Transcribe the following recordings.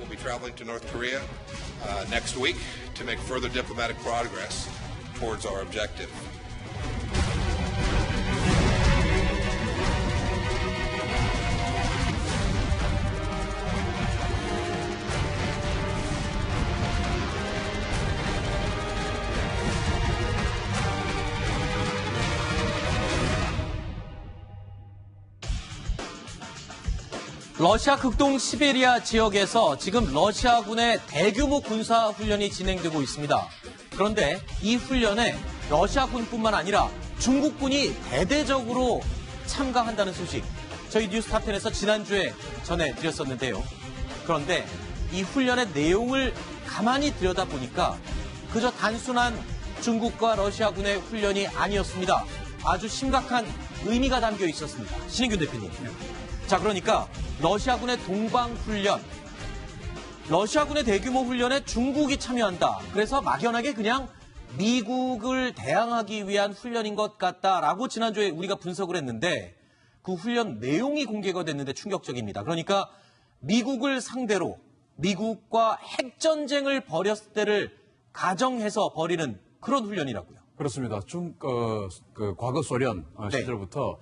be traveling to North Korea next week to make further diplomatic progress towards our objective. 러시아 극동 시베리아 지역에서 지금 러시아군의 대규모 군사훈련이 진행되고 있습니다. 그런데 이 훈련에 러시아군뿐만 아니라 중국군이 대대적으로 참가한다는 소식, 저희 뉴스탑10에서 지난주에 전해드렸었는데요. 그런데 이 훈련의 내용을 가만히 들여다보니까 그저 단순한 중국과 러시아군의 훈련이 아니었습니다. 아주 심각한 의미가 담겨 있었습니다. 신인균 대표님. 자, 그러니까 러시아군의 동방훈련, 러시아군의 대규모 훈련에 중국이 참여한다. 그래서 막연하게 그냥 미국을 대항하기 위한 훈련인 것 같다라고 지난주에 우리가 분석을 했는데 그 훈련 내용이 공개가 됐는데 충격적입니다. 그러니까 미국을 상대로 미국과 핵전쟁을 벌였을 때를 가정해서 벌이는 그런 훈련이라고요. 그렇습니다. 과거 소련 시절부터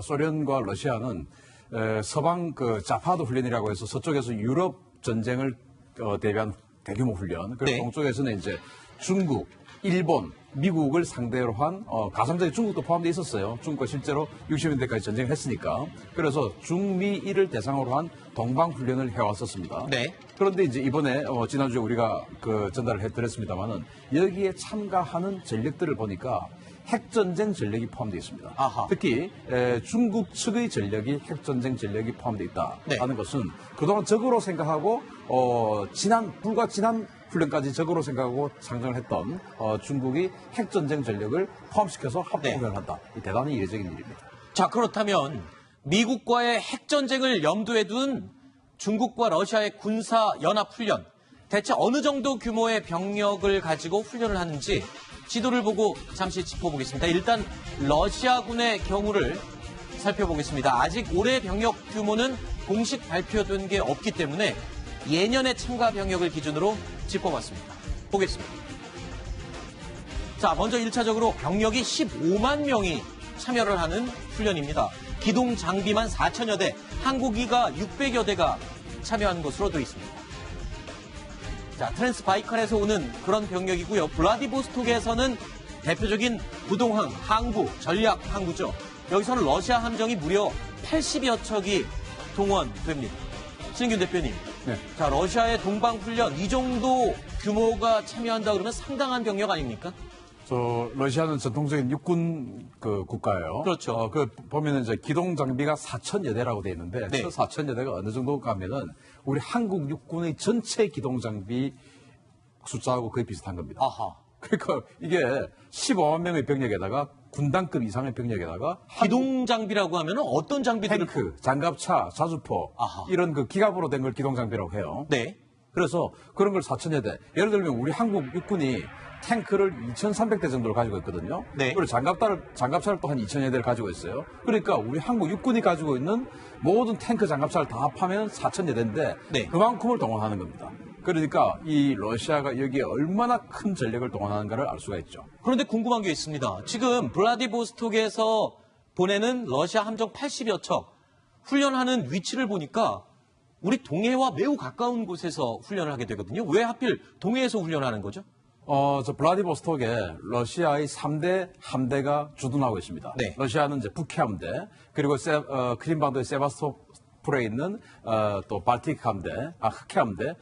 소련과 러시아는 서방 자파드 훈련이라고 해서 서쪽에서 유럽 전쟁을 대비한 대규모 훈련, 그리고 동쪽에서는 이제 중국, 일본, 미국을 상대로 한 가상적인 중국도 포함되어 있었어요. 중국과 실제로 60년대까지 전쟁을 했으니까. 그래서 중미일을 대상으로 한 동방 훈련을 해왔었습니다. 네. 그런데 이제 이번에 지난주에 우리가 전달을 해드렸습니다만은 여기에 참가하는 전력들을 보니까 핵전쟁 전력이 포함되어 있습니다. 아하. 특히 중국 측의 전력이 핵전쟁 전력이 포함되어 있다는 것은 그동안 적으로 생각하고 불과 지난 훈련까지 적으로 생각하고 상정을 했던 중국이 핵전쟁 전력을 포함시켜서 합동훈련을 한다. 대단히 이례적인 일입니다. 자, 그렇다면 미국과의 핵전쟁을 염두에 둔 중국과 러시아의 군사연합훈련, 대체 어느 정도 규모의 병력을 가지고 훈련을 하는지 지도를 보고 잠시 짚어보겠습니다. 일단 러시아군의 경우를 살펴보겠습니다. 아직 올해 병력 규모는 공식 발표된 게 없기 때문에 예년의 참가 병력을 기준으로 짚어봤습니다. 보겠습니다. 자, 먼저 1차적으로 병력이 15만 명이 참여를 하는 훈련입니다. 기동 장비만 4천여 대, 항공기가 600여 대가 참여한 것으로 되어 있습니다. 자, 트랜스바이칼에서 오는 그런 병력이고요. 블라디보스톡에서는 대표적인 부동항, 항구, 전략 항구죠. 여기서는 러시아 함정이 무려 80여 척이 동원됩니다. 신인균 대표님. 네. 자, 러시아의 동방훈련, 이 정도 규모가 참여한다 그러면 상당한 병력 아닙니까? 러시아는 전통적인 육군 국가예요. 그렇죠. 보면은 이제 기동 장비가 4천여 대라고 되어 있는데, 네. 그 4천여 대가 어느 정도 가면은 우리 한국 육군의 전체 기동 장비 숫자하고 거의 비슷한 겁니다. 아하. 그러니까 이게 15만 명의 병력에다가 군단급 이상의 병력에다가 기동 장비라고 하면은 어떤 장비들을? 탱크, 장갑차, 자주포, 아하. 이런 기갑으로 된 걸 기동 장비라고 해요. 네. 그래서 그런 걸 4천여 대. 예를 들면 우리 한국 육군이 탱크를 2,300대 정도를 가지고 있거든요. 네. 그리고 장갑차를 또 한 2,000여 대를 가지고 있어요. 그러니까 우리 한국 육군이 가지고 있는 모든 탱크 장갑차를 다 합하면 4,000여 대인데 네. 그만큼을 동원하는 겁니다. 그러니까 이 러시아가 여기에 얼마나 큰 전력을 동원하는가를 알 수가 있죠. 그런데 궁금한 게 있습니다. 지금 블라디보스톡에서 보내는 러시아 함정 80여 척 훈련하는 위치를 보니까 우리 동해와 매우 가까운 곳에서 훈련을 하게 되거든요. 왜 하필 동해에서 훈련하는 거죠? 블라디보스톡에 러시아의 3대 함대가 주둔하고 있습니다. 네. 러시아는 이제 북해 함대, 그리고 크림반도의 세바스토폴에 있는 또 발틱 함대, 흑해 함대,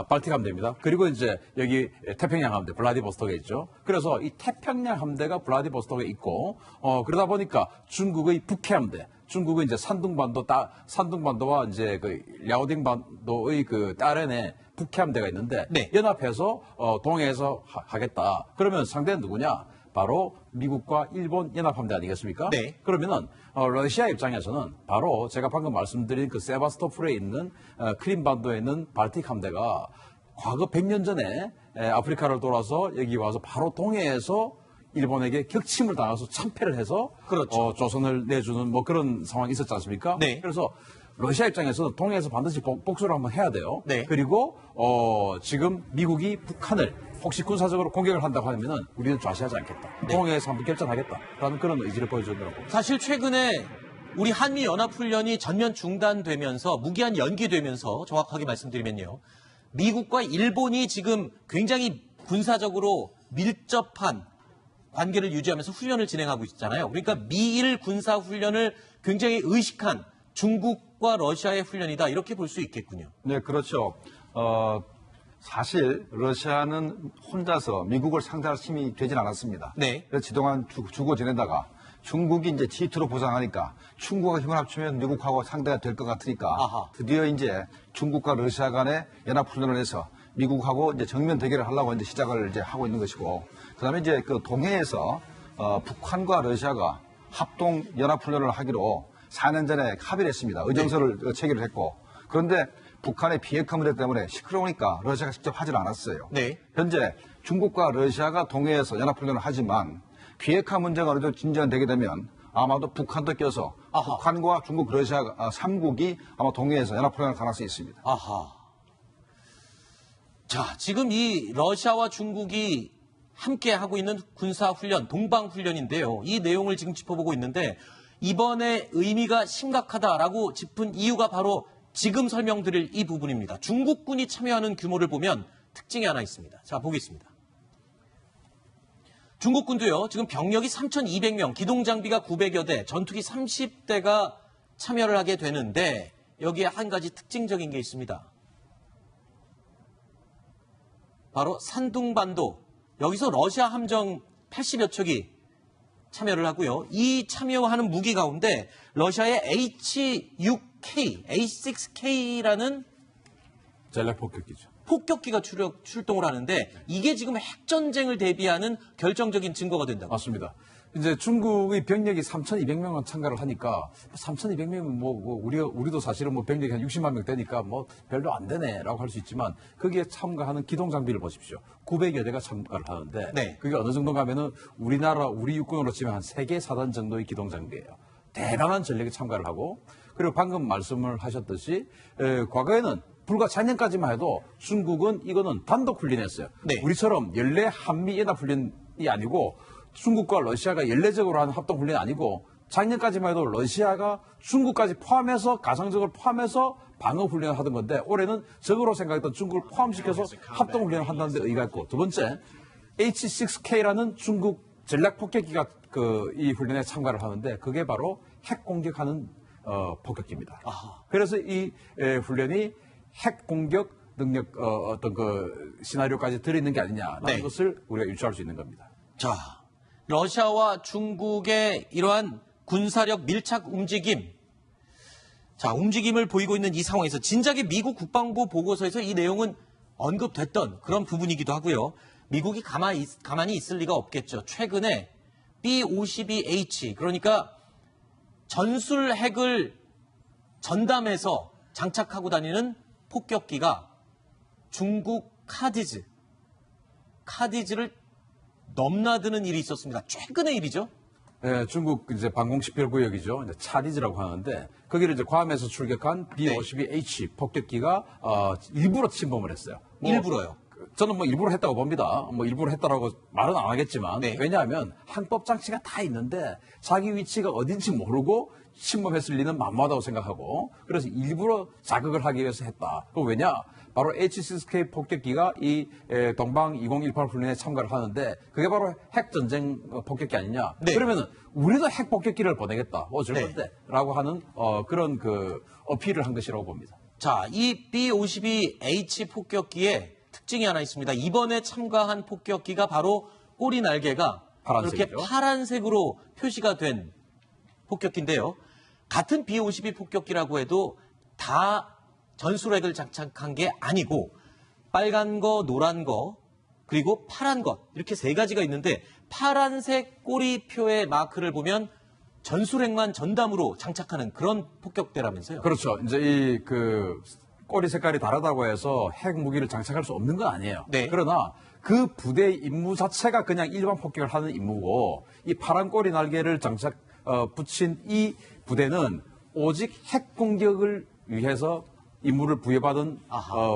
발틱 함대입니다. 그리고 이제 여기 태평양 함대, 블라디보스톡에 있죠. 그래서 이 태평양 함대가 블라디보스톡에 있고, 그러다 보니까 중국의 북해 함대, 중국은 이제 산둥반도와 이제 랴오딩반도의 딸에네 북해 함대가 있는데 네. 연합해서 동해에서 하겠다. 그러면 상대는 누구냐? 바로 미국과 일본 연합함대 아니겠습니까? 네. 그러면은 러시아 입장에서는 바로 제가 방금 말씀드린 세바스토폴에 있는 크림반도에 있는 발틱 함대가 과거 100년 전에 아프리카를 돌아서 여기 와서 바로 동해에서 일본에게 격침을 당해서 참패를 해서 그렇죠. 조선을 내주는 뭐 그런 상황이 있었지 않습니까? 네. 그래서 러시아 입장에서는 동해에서 반드시 복수를 한번 해야 돼요. 네. 그리고 지금 미국이 북한을 혹시 군사적으로 공격을 한다고 하면은 우리는 좌시하지 않겠다. 네. 동해에서 한번 결전하겠다라는 그런 의지를 보여주더라고요. 사실 최근에 우리 한미 연합훈련이 전면 중단되면서 무기한 연기되면서 정확하게 말씀드리면요. 미국과 일본이 지금 굉장히 군사적으로 밀접한 관계를 유지하면서 훈련을 진행하고 있잖아요. 그러니까 미일 군사훈련을 굉장히 의식한 중국과 러시아의 훈련이다. 이렇게 볼 수 있겠군요. 네, 그렇죠. 사실 러시아는 혼자서 미국을 상대할 힘이 되진 않았습니다. 네. 그래서 그동안 주고 지내다가 중국이 이제 G2로 보상하니까 중국과 힘을 합치면 미국하고 상대가 될 것 같으니까 아하. 드디어 이제 중국과 러시아 간의 연합훈련을 해서 미국하고 이제 정면 대결을 하려고 이제 시작을 이제 하고 있는 것이고, 그다음에 이제 그 동해에서 북한과 러시아가 합동 연합훈련을 하기로 4년 전에 합의를 했습니다. 의정서를 체결을 했고, 그런데 북한의 비핵화 문제 때문에 시끄러우니까 러시아가 직접 하질 않았어요. 네. 현재 중국과 러시아가 동해에서 연합훈련을 하지만 비핵화 문제가 어느 정도 진전되게 되면 아마도 북한도 껴서 아하. 북한과 중국, 러시아 3국이 아마 동해에서 연합훈련할 가능성이 있습니다. 아하. 자, 지금 이 러시아와 중국이 함께 하고 있는 군사훈련, 동방훈련인데요. 이 내용을 지금 짚어보고 있는데 이번에 의미가 심각하다라고 짚은 이유가 바로 지금 설명드릴 이 부분입니다. 중국군이 참여하는 규모를 보면 특징이 하나 있습니다. 자, 보겠습니다. 중국군도요, 지금 병력이 3,200명, 기동장비가 900여 대, 전투기 30대가 참여를 하게 되는데 여기에 한 가지 특징적인 게 있습니다. 바로 산둥반도, 여기서 러시아 함정 80여 척이 참여를 하고요. 이 참여하는 무기 가운데 러시아의 H-6K, A6K라는 전략 폭격기죠. 폭격기가 출동을 하는데 이게 지금 핵전쟁을 대비하는 결정적인 증거가 된다고. 맞습니다. 이제 중국의 병력이 3,200명만 참가를 하니까 3,200명은 우리도 사실은 병력이 한 60만 명 되니까 별로 안 되네라고 할 수 있지만 거기에 참가하는 기동 장비를 보십시오. 900여 대가 참가를 하는데 네. 그게 어느 정도가 하면은 우리 육군으로 치면 한 3개 사단 정도의 기동 장비예요. 대단한 전력에 참가를 하고, 그리고 방금 말씀을 하셨듯이 과거에는 불과 작년까지만 해도 중국은 이거는 단독 훈련했어요. 네. 우리처럼 연례 한미 연합 훈련이 아니고 중국과 러시아가 연례적으로 하는 합동 훈련이 아니고 작년까지만 해도 러시아가 중국까지 포함해서 가상적으로 포함해서 방어 훈련을 하던 건데 올해는 적으로 생각했던 중국을 포함시켜서 합동 훈련을 한다는 데 의의가 있고, 두 번째 H-6K라는 중국 전략 폭격기가 이 훈련에 참가를 하는데 그게 바로 핵 공격하는 폭격기입니다. 아하. 그래서 이 훈련이 핵 공격 능력 어떤 시나리오까지 들어있는 게 아니냐라는 네. 것을 우리가 유추할 수 있는 겁니다. 자, 러시아와 중국의 이러한 군사력 밀착 움직임. 자, 움직임을 보이고 있는 이 상황에서 진작에 미국 국방부 보고서에서 이 내용은 언급됐던 그런 부분이기도 하고요. 미국이 가만히 있을 리가 없겠죠. 최근에 B-52H, 그러니까 전술 핵을 전담해서 장착하고 다니는 폭격기가 중국 카디즈를 넘나드는 일이 있었습니다. 최근의 일이죠. 네, 중국 이제 방공식별구역이죠. 이제 차디즈라고 하는데 거기를 이제 괌에서 출격한 B-52H 폭격기가 일부러 침범을 했어요. 일부러요. 저는 일부러 했다고 봅니다. 일부러 했다라고 말은 안 하겠지만 네. 왜냐하면 항법 장치가 다 있는데 자기 위치가 어딘지 모르고 침범했을 리는 만무하다고 생각하고, 그래서 일부러 자극을 하기 위해서 했다. 그 왜냐? 바로 H-6K 폭격기가 이 동방 2018 훈련에 참가를 하는데 그게 바로 핵전쟁 폭격기 아니냐? 네. 그러면은 우리도 핵 폭격기를 보내겠다. 줄 네. 건데 라고 하는 그런 어필을 한 것이라고 봅니다. 자, 이 B-52H 폭격기에 특징이 하나 있습니다. 이번에 참가한 폭격기가 바로 꼬리 날개가 파란색이죠. 이렇게 파란색으로 표시가 된 폭격기인데요. 같은 B-52 폭격기라고 해도 다 전술핵을 장착한 게 아니고 빨간 거, 노란 거, 그리고 파란 것, 이렇게 세 가지가 있는데 파란색 꼬리표의 마크를 보면 전술핵만 전담으로 장착하는 그런 폭격대라면서요. 그렇죠. 이제 꼬리 색깔이 다르다고 해서 핵 무기를 장착할 수 없는 건 아니에요. 네. 그러나 그 부대의 임무 자체가 그냥 일반 폭격을 하는 임무고 이 파란 꼬리 날개를 붙인 이 부대는 오직 핵 공격을 위해서 임무를 부여받은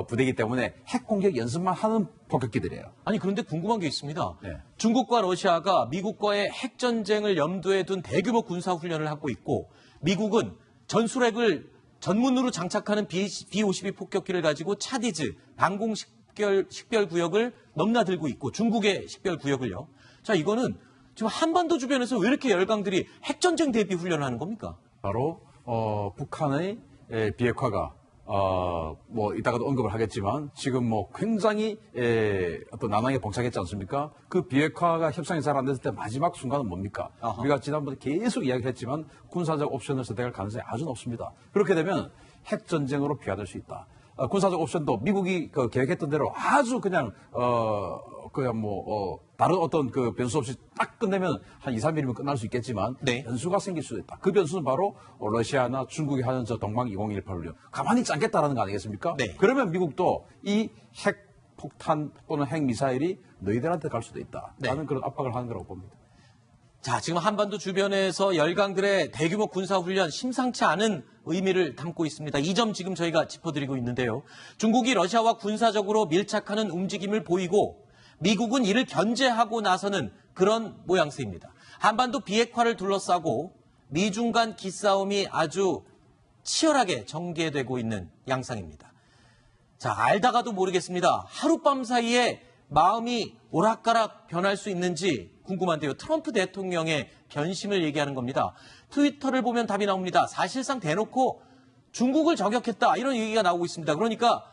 부대이기 때문에 핵 공격 연습만 하는 폭격기들이에요. 아니 그런데 궁금한 게 있습니다. 네. 중국과 러시아가 미국과의 핵전쟁을 염두에 둔 대규모 군사훈련을 하고 있고 미국은 전술핵을 전문으로 장착하는 B-52 폭격기를 가지고 차디즈 방공 식별 구역을 넘나들고 있고 중국의 식별 구역을요. 자 이거는 지금 한반도 주변에서 왜 이렇게 열강들이 핵전쟁 대비 훈련을 하는 겁니까? 바로 북한의 비핵화가 뭐 이따가도 언급을 하겠지만 지금 뭐 굉장히 어떤 난항에 봉착했지 않습니까? 그 비핵화가 협상이 잘 안 됐을 때 마지막 순간은 뭡니까? 우리가 지난번에 계속 이야기를 했지만 군사적 옵션을 선택할 가능성이 아주 높습니다. 그렇게 되면 핵전쟁으로 비화될 수 있다. 군사적 옵션도 미국이 계획했던 대로 아주 그냥 다른 어떤 그 변수 없이 딱 끝내면 한 2, 3일이면 끝날 수 있겠지만 네. 변수가 생길 수도 있다. 그 변수는 바로 러시아나 중국이 하는 저 동방 2018훈련 가만히 있지 않겠다라는 거 아니겠습니까? 네. 그러면 미국도 이 핵 폭탄 또는 핵 미사일이 너희들한테 갈 수도 있다. 네. 라는 그런 압박을 하는 거라고 봅니다. 자, 지금 한반도 주변에서 열강들의 대규모 군사훈련 심상치 않은 의미를 담고 있습니다. 이 점 지금 저희가 짚어드리고 있는데요. 중국이 러시아와 군사적으로 밀착하는 움직임을 보이고 미국은 이를 견제하고 나서는 그런 모양새입니다. 한반도 비핵화를 둘러싸고 미중 간 기싸움이 아주 치열하게 전개되고 있는 양상입니다. 자, 알다가도 모르겠습니다. 하룻밤 사이에 마음이 오락가락 변할 수 있는지 궁금한데요. 트럼프 대통령의 변심을 얘기하는 겁니다. 트위터를 보면 답이 나옵니다. 사실상 대놓고 중국을 저격했다 이런 얘기가 나오고 있습니다. 그러니까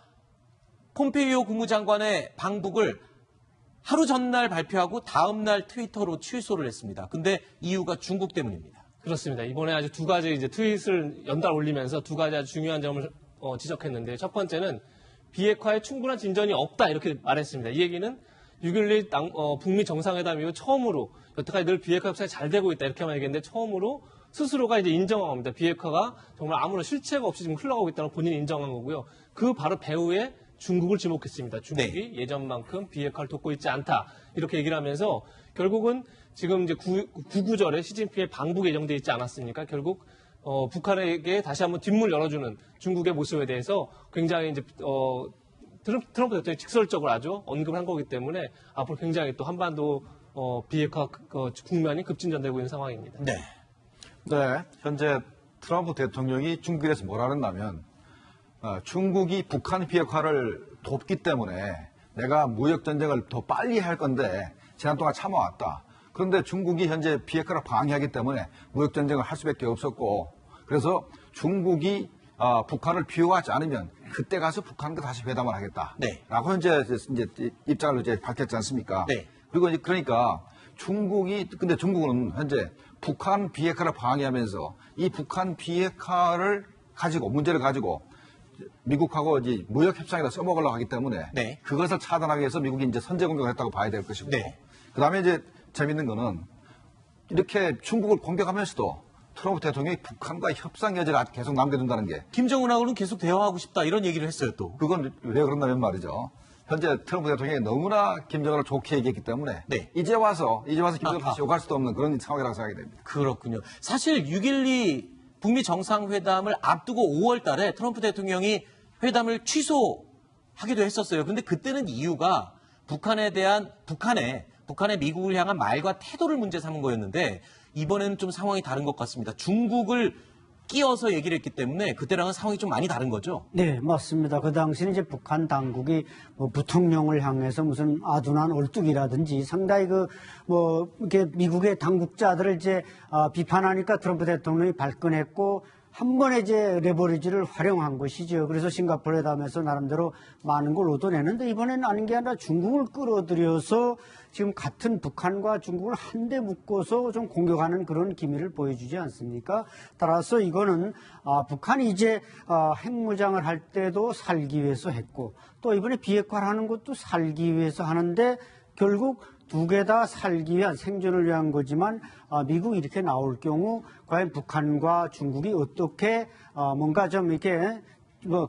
폼페이오 국무장관의 방북을 하루 전날 발표하고 다음 날 트위터로 취소를 했습니다. 근데 이유가 중국 때문입니다. 그렇습니다. 이번에 아주 두 가지 이제 트윗을 연달 올리면서 두 가지 아주 중요한 점을 지적했는데 첫 번째는 비핵화에 충분한 진전이 없다 이렇게 말했습니다. 이 얘기는 6.12 북미 정상회담 이후 처음으로 여태까지 늘 비핵화 협상이 잘 되고 있다 이렇게만 얘기했는데 처음으로 스스로가 이제 인정한 겁니다. 비핵화가 정말 아무런 실체가 없이 지금 흘러가고 있다는 본인이 인정한 거고요. 그 바로 배후에 중국을 지목했습니다. 중국이 예전만큼 비핵화를 돕고 있지 않다 이렇게 얘기를 하면서 결국은 지금 이제 구구절에 시진핑의 방북 예정돼 있지 않았습니까? 결국 북한에게 다시 한번 뒷문 열어주는 중국의 모습에 대해서 굉장히 이제 트럼프 대통령이 직설적으로 아주 언급을 한 거기 때문에 앞으로 굉장히 또 한반도 비핵화 국면이 급진전되고 있는 상황입니다. 네. 네, 현재 트럼프 대통령이 중국에 대해서 뭐라 그랬냐면 중국이 북한 비핵화를 돕기 때문에 내가 무역 전쟁을 더 빨리 할 건데 지난 동안 참아왔다. 그런데 중국이 현재 비핵화를 방해하기 때문에 무역 전쟁을 할 수밖에 없었고 그래서 중국이 북한을 비호하지 않으면 그때 가서 북한과 다시 회담을 하겠다. 네. 라고 현재 이제 입장을 이제 밝혔지 않습니까? 네. 그리고 이제 그러니까 근데 중국은 현재 북한 비핵화를 방해하면서 이 북한 비핵화를 가지고 문제를 가지고 미국하고 이제 무역 협상에다 써먹으려고 하기 때문에 네. 그것을 차단하기 위해서 미국이 이제 선제 공격을 했다고 봐야 될 것이고 네. 그다음에 이제 재밌는 거는 이렇게 중국을 공격하면서도 트럼프 대통령이 북한과 협상 여지를 계속 남겨둔다는 게 김정은하고는 계속 대화하고 싶다 이런 얘기를 했어요 또. 그건 왜 그런다면 말이죠. 현재 트럼프 대통령이 너무나 김정은을 좋게 얘기했기 때문에 네. 이제 와서 김정은을 다시 욕할 수도 없는 그런 상황이라고 생각이 됩니다. 그렇군요. 사실 6.12 북미 정상회담을 앞두고 5월 달에 트럼프 대통령이 회담을 취소하기도 했었어요. 그런데 그때는 이유가 북한의 미국을 향한 말과 태도를 문제 삼은 거였는데 이번에는 좀 상황이 다른 것 같습니다. 중국을 끼어서 얘기를 했기 때문에 그때랑은 상황이 좀 많이 다른 거죠? 네, 맞습니다. 그 당시는 이제 북한 당국이 부통령을 향해서 무슨 아둔한 얼뚝이라든지 상당히 이렇게 미국의 당국자들을 이제 비판하니까 트럼프 대통령이 발끈했고 한 번에 이제 레버리지를 활용한 것이죠. 그래서 싱가포르 회담에서 나름대로 많은 걸 얻어내는데 이번에는 아닌 게 아니라 중국을 끌어들여서 지금 같은 북한과 중국을 한데 묶어서 좀 공격하는 그런 기미를 보여주지 않습니까? 따라서 이거는 북한이 이제 핵무장을 할 때도 살기 위해서 했고 또 이번에 비핵화를 하는 것도 살기 위해서 하는데 결국 두 개 다 살기 위한 생존을 위한 거지만 미국이 이렇게 나올 경우 과연 북한과 중국이 어떻게 뭔가 좀 이렇게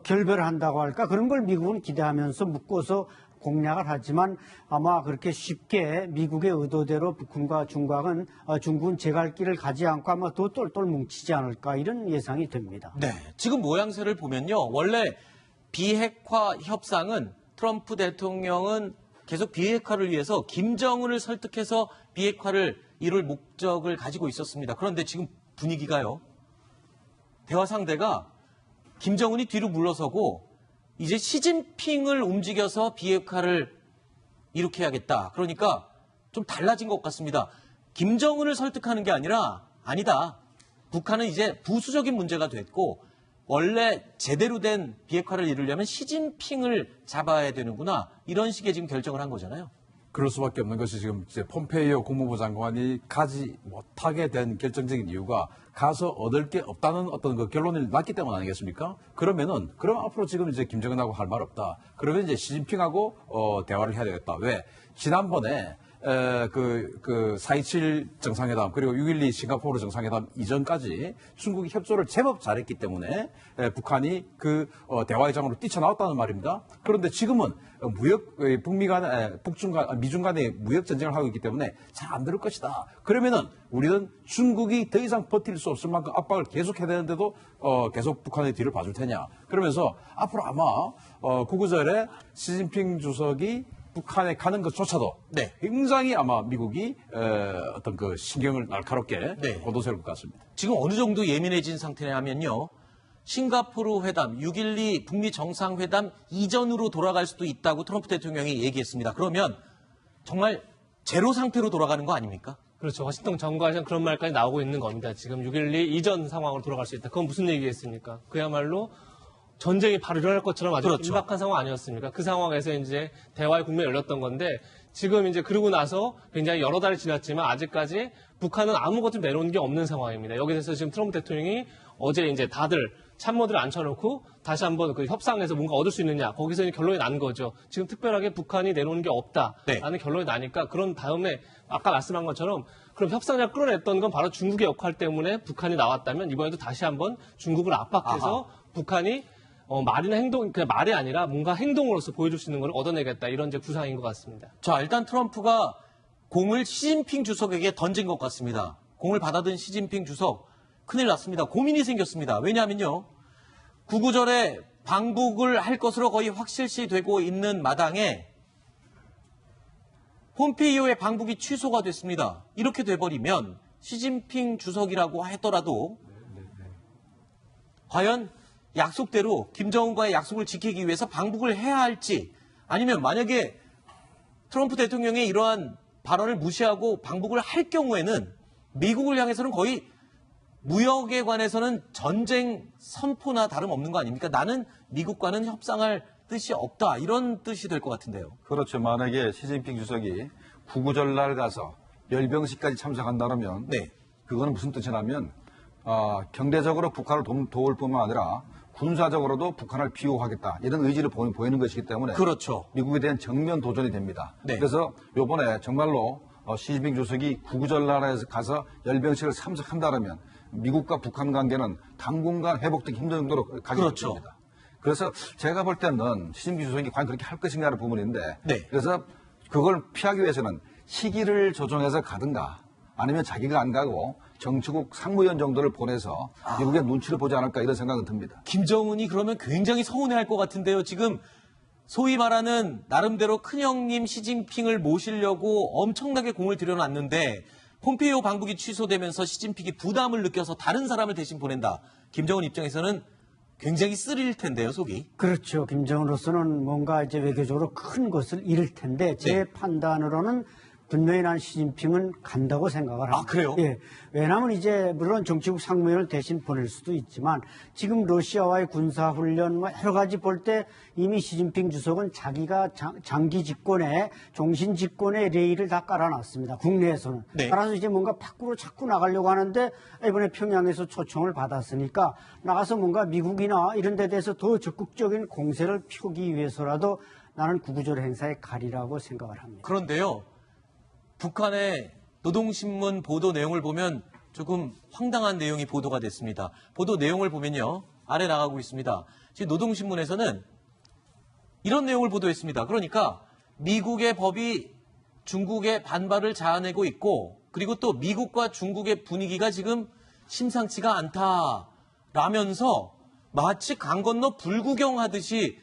결별을 한다고 할까 그런 걸 미국은 기대하면서 묶어서 공략을 하지만 아마 그렇게 쉽게 미국의 의도대로 북한과 중국은 제갈 길을 가지 않고 아마 더 똘똘 뭉치지 않을까 이런 예상이 됩니다. 네. 지금 모양새를 보면요. 원래 비핵화 협상은 트럼프 대통령은 계속 비핵화를 위해서 김정은을 설득해서 비핵화를 이룰 목적을 가지고 있었습니다. 그런데 지금 분위기가요. 대화 상대가 김정은이 뒤로 물러서고 이제 시진핑을 움직여서 비핵화를 이룩해야겠다. 그러니까 좀 달라진 것 같습니다. 김정은을 설득하는 게 아니다. 북한은 이제 부수적인 문제가 됐고 원래 제대로 된 비핵화를 이루려면 시진핑을 잡아야 되는구나. 이런 식의 지금 결정을 한 거잖아요. 그럴 수밖에 없는 것이 지금 이제 폼페이오 국무부 장관이 가지 못하게 된 결정적인 이유가 가서 얻을 게 없다는 어떤 그 결론이 났기 때문 아니겠습니까? 그럼 앞으로 지금 이제 김정은하고 할 말 없다. 그러면 이제 시진핑하고 대화를 해야 되겠다. 왜? 지난번에 4.27 정상회담 그리고 6.12 싱가포르 정상회담 이전까지 중국이 협조를 제법 잘했기 때문에 북한이 대화의 장으로 뛰쳐나왔다는 말입니다. 그런데 지금은 미중 간의 무역 전쟁을 하고 있기 때문에 잘 안 될 것이다. 그러면은 우리는 중국이 더 이상 버틸 수 없을 만큼 압박을 계속해야 되는데도 계속 북한의 뒤를 봐줄 테냐. 그러면서 앞으로 아마 구구절에 시진핑 주석이 북한에 가는 것조차도 네. 굉장히 아마 미국이 어떤 그 신경을 날카롭게 네. 걷어세울 것 같습니다. 지금 어느 정도 예민해진 상태냐면요. 싱가포르 회담, 6.12 북미 정상회담 이전으로 돌아갈 수도 있다고 트럼프 대통령이 얘기했습니다. 그러면 정말 제로 상태로 돌아가는 거 아닙니까? 그렇죠. 워싱턴 정부에서는 그런 말까지 나오고 있는 겁니다. 지금 6.12 이전 상황으로 돌아갈 수 있다. 그건 무슨 얘기겠습니까? 그야말로 전쟁이 바로 일어날 것처럼 아주 그렇죠. 임박한 상황 아니었습니까? 그 상황에서 이제 대화의 국면이 열렸던 건데 지금 이제 그러고 나서 굉장히 여러 달이 지났지만 아직까지 북한은 아무것도 내놓은 게 없는 상황입니다. 여기에 대해서 지금 트럼프 대통령이 어제 이제 다들 참모들을 앉혀놓고 다시 한번 그 협상에서 뭔가 얻을 수 있느냐 거기서 이제 결론이 난 거죠. 지금 특별하게 북한이 내놓은 게 없다라는 결론이 나니까 그런 다음에 아까 말씀한 것처럼 그럼 협상을 끌어냈던 건 바로 중국의 역할 때문에 북한이 나왔다면 이번에도 다시 한번 중국을 압박해서 북한이 말이나 행동, 그냥 말이 아니라 뭔가 행동으로서 보여줄 수 있는 걸 얻어내겠다. 이런 이제 구상인 것 같습니다. 자, 일단 트럼프가 공을 시진핑 주석에게 던진 것 같습니다. 공을 받아든 시진핑 주석, 큰일 났습니다. 고민이 생겼습니다. 왜냐하면요. 구구절에 방북을 할 것으로 거의 확실시 되고 있는 마당에 폼페이오의 방북이 취소가 됐습니다. 이렇게 돼버리면 시진핑 주석이라고 하더라도 과연 약속대로 김정은과의 약속을 지키기 위해서 방북을 해야 할지 아니면 만약에 트럼프 대통령의 이러한 발언을 무시하고 방북을 할 경우에는 미국을 향해서는 거의 무역에 관해서는 전쟁 선포나 다름없는 거 아닙니까? 나는 미국과는 협상할 뜻이 없다. 이런 뜻이 될 것 같은데요. 그렇죠. 만약에 시진핑 주석이 구구절날 가서 열병식까지 참석한다면 네. 그거는 무슨 뜻이냐면 경제적으로 북한을 도울 뿐만 아니라 군사적으로도 북한을 비호하겠다 이런 의지를 보이는 것이기 때문에 그렇죠. 미국에 대한 정면 도전이 됩니다. 네. 그래서 이번에 정말로 시진핑 주석이 구구절날에 가서 열병식을 참석한다면 미국과 북한 관계는 당분간 회복되기 힘든 정도로 가게 그렇죠. 됩니다. 그래서 제가 볼 때는 시진핑 주석이 과연 그렇게 할 것인가라는 부분인데 네. 그래서 그걸 피하기 위해서는 시기를 조정해서 가든가 아니면 자기가 안 가고 정치국 상무위원 정도를 보내서 미국의 눈치를 보지 않을까 이런 생각은 듭니다. 김정은이 그러면 굉장히 서운해할 것 같은데요. 지금 소위 말하는 나름대로 큰형님 시진핑을 모시려고 엄청나게 공을 들여놨는데 폼페이오 방북이 취소되면서 시진핑이 부담을 느껴서 다른 사람을 대신 보낸다. 김정은 입장에서는 굉장히 쓰릴 텐데요, 속이. 그렇죠. 김정은으로서는 뭔가 이제 외교적으로 큰 것을 잃을 텐데 제 네. 판단으로는 분명히 난 시진핑은 간다고 생각을 합니다. 아, 그래요? 예. 왜냐하면 이제 물론 정치국 상무위원을 대신 보낼 수도 있지만 지금 러시아와의 군사훈련 뭐 여러 가지 볼 때 이미 시진핑 주석은 자기가 장기 집권에 종신 집권의 레일을 다 깔아놨습니다. 국내에서는. 네. 따라서 이제 뭔가 밖으로 자꾸 나가려고 하는데 이번에 평양에서 초청을 받았으니까 나가서 뭔가 미국이나 이런 데 대해서 더 적극적인 공세를 펴기 위해서라도 나는 구구절 행사에 가리라고 생각을 합니다. 그런데요. 북한의 노동신문 보도 내용을 보면 조금 황당한 내용이 보도가 됐습니다. 보도 내용을 보면요. 아래 나가고 있습니다. 지금 노동신문에서는 이런 내용을 보도했습니다. 그러니까 미국의 법이 중국의 반발을 자아내고 있고 그리고 또 미국과 중국의 분위기가 지금 심상치가 않다라면서 마치 강 건너 불구경하듯이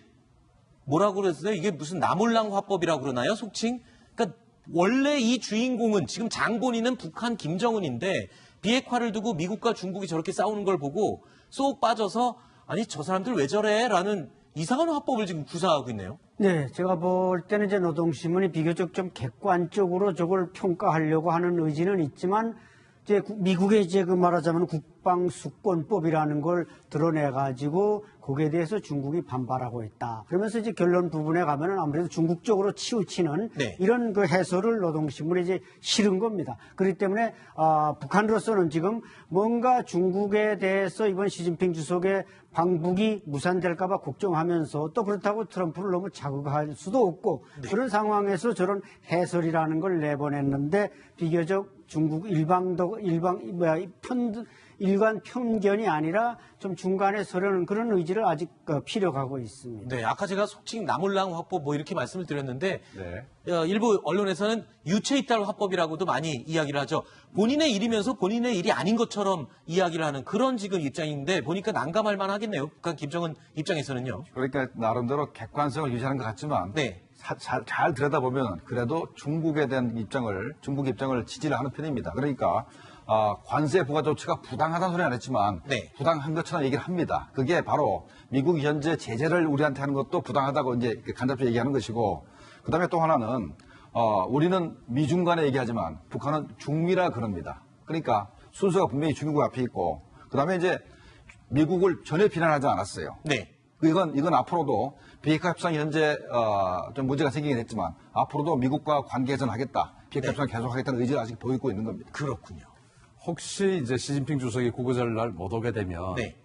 뭐라고 그랬어요? 이게 무슨 나몰랑 화법이라고 그러나요? 속칭? 그러니까 원래 이 주인공은 지금 장본인은 북한 김정은인데 비핵화를 두고 미국과 중국이 저렇게 싸우는 걸 보고 쏙 빠져서 아니 저 사람들 왜 저래? 라는 이상한 화법을 지금 구사하고 있네요. 네, 제가 볼 때는 이제 노동신문이 비교적 좀 객관적으로 저걸 평가하려고 하는 의지는 있지만 이제 미국의 이제 그 말하자면 국방수권법이라는 걸 드러내가지고 거기에 대해서 중국이 반발하고 있다. 그러면서 이제 결론 부분에 가면은 아무래도 중국 쪽으로 치우치는 네. 이런 그 해설을 노동신문이 이제 싫은 겁니다. 그렇기 때문에 북한으로서는 지금 뭔가 중국에 대해서 이번 시진핑 주석의 방북이 무산될까봐 걱정하면서 또 그렇다고 트럼프를 너무 자극할 수도 없고 그런 상황에서 저런 해설이라는 걸 내보냈는데 비교적 중국 일관 편견이 아니라 좀 중간에 서려는 그런 의지를 아직 피력하고 있습니다. 네, 아까 제가 속칭 나몰랑 화법 뭐 이렇게 말씀을 드렸는데 네. 일부 언론에서는 유체이탈 화법이라고도 많이 이야기를 하죠. 본인의 일이면서 본인의 일이 아닌 것처럼 이야기를 하는 그런 지금 입장인데 보니까 난감할 만하겠네요. 북한 김정은 입장에서는요. 그러니까 나름대로 객관성을 유지하는 것 같지만 네. 잘 들여다보면 그래도 중국에 대한 중국 입장을 지지를 하는 편입니다. 그러니까 관세 부과 조치가 부당하다는 소리는 안 했지만 네. 부당한 것처럼 얘기를 합니다. 그게 바로 미국이 현재 제재를 우리한테 하는 것도 부당하다고 이제 간접적으로 얘기하는 것이고 그다음에 또 하나는 우리는 미중 간에 얘기하지만 북한은 중미라 그럽니다. 그러니까 순서가 분명히 중국 앞에 있고 그다음에 이제 미국을 전혀 비난하지 않았어요. 네. 이건 앞으로도 비핵화 협상이 현재 좀 문제가 생기긴 했지만 앞으로도 미국과 관계 개선하겠다. 비핵화 협상 계속하겠다는 의지를 아직 보이고 있는 겁니다. 그렇군요. 혹시 이제 시진핑 주석이 구구절날 못 오게 되면 네.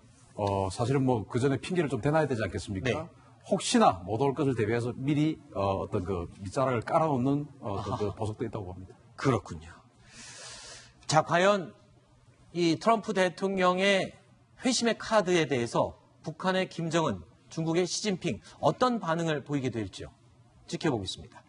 사실은 뭐 그 전에 핑계를 좀 대놔야 되지 않겠습니까? 네. 혹시나 못 올 것을 대비해서 미리 어떤 그 밑자락을 깔아놓는 어떤 그 보석도 있다고 봅니다. 그렇군요. 자, 과연 이 트럼프 대통령의 회심의 카드에 대해서 북한의 김정은, 중국의 시진핑 어떤 반응을 보이게 될지요. 지켜보겠습니다.